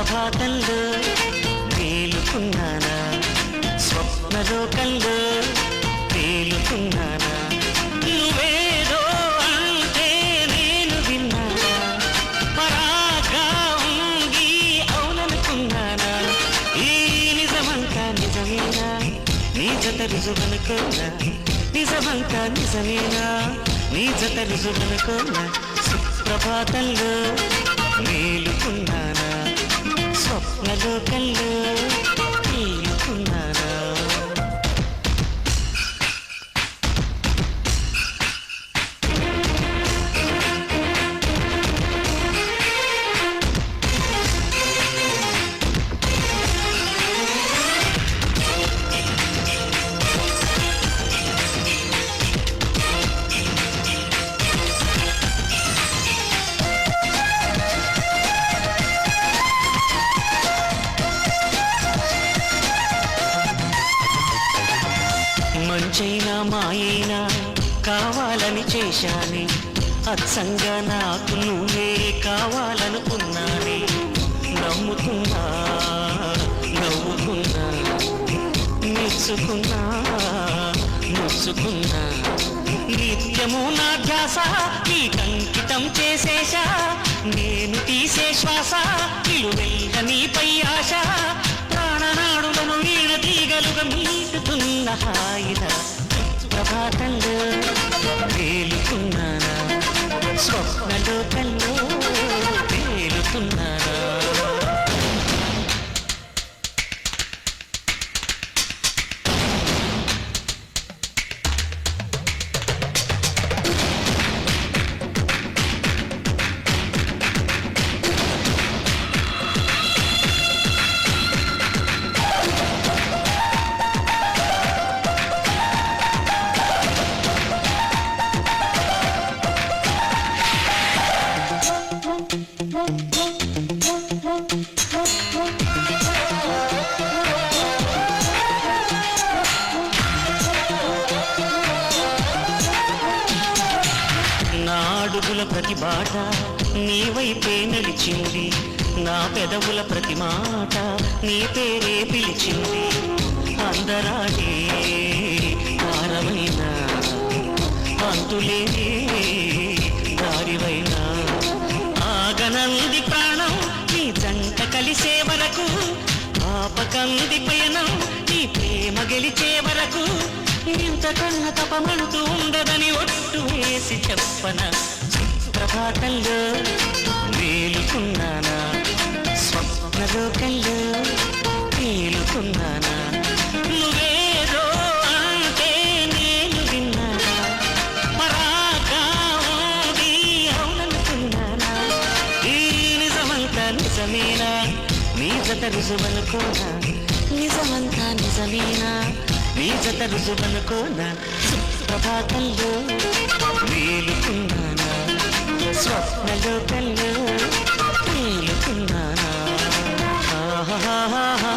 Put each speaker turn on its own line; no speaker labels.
సుప్రభాతంలో మేలుకున్నానా, స్వప్నలోకంలో తేలుకున్నానా, నువ్వేదో అంటే నేను విన్నానా, పరాగా ఉంగి అవుననుకున్నానా, ఈ నిజమంతా నిజమేనా, నీ జత రుజువనుకోనా, నిజమంతా నిజమేనా, నీ జత రుజువనుకోనా, సుప్రభాతంలో మేలుకున్నానా, స్వప్నలోకంలో తేలుకున్నానా. మంచైనా మాయైనా కావాలని చేశానే, అచ్చంగా నాకు నువ్వే కావాలనుకున్నానే, నమ్ముతున్నా నవ్వుకున్నా, మెచ్చుకున్నా ముచ్చుకున్నా, నిత్యము నా ధ్యాస నీకంకితం చేసేశా, నేను తీసే శ్వాస నిలువెల్ల నీపై ఆశ, ప్రాణనాడులను వీణ తీగలుగా మీటుతున్న హాయిగా ప్రభాతంలో తేలుకున్నానా, స్వప్నలోకంలో తేలుకున్నానా. నా అడుగుల ప్రతి బాట నీ వైపే నడిచింది, నా పెదవుల ప్రతి మాట నీ పేరే పిలిచింది, అందరాడే తారమైనా అంతులేని దారివైనా, ఆగనంది ప్రాణం నీ జంట కలిసే వరకు, ఆపకంది పయనం నీ ప్రేమ గెలిచే వరకు, ఇంతకన్నా తపమంటూ ఉండదని ఒట్టు వేసి చెప్పన, ప్రభాతంలో మేలుకున్నానా, స్వప్నలోకంలో తేలుకున్నానా, నువ్వేదో అంటే నేను విన్నానా, పరాగా ఉంది అవుననుకున్నానా, ఈ నిజమంతా నిజమేనా, నీ జత రుజువనుకోనా, నిజమంతా నిజమేనా, నీ జత రుజువనుకోనా, సుప్రభాతంలో మేలుకున్నానా, స్వప్నలోకంలో తేలుకున్నానా. ఆహా ఆహా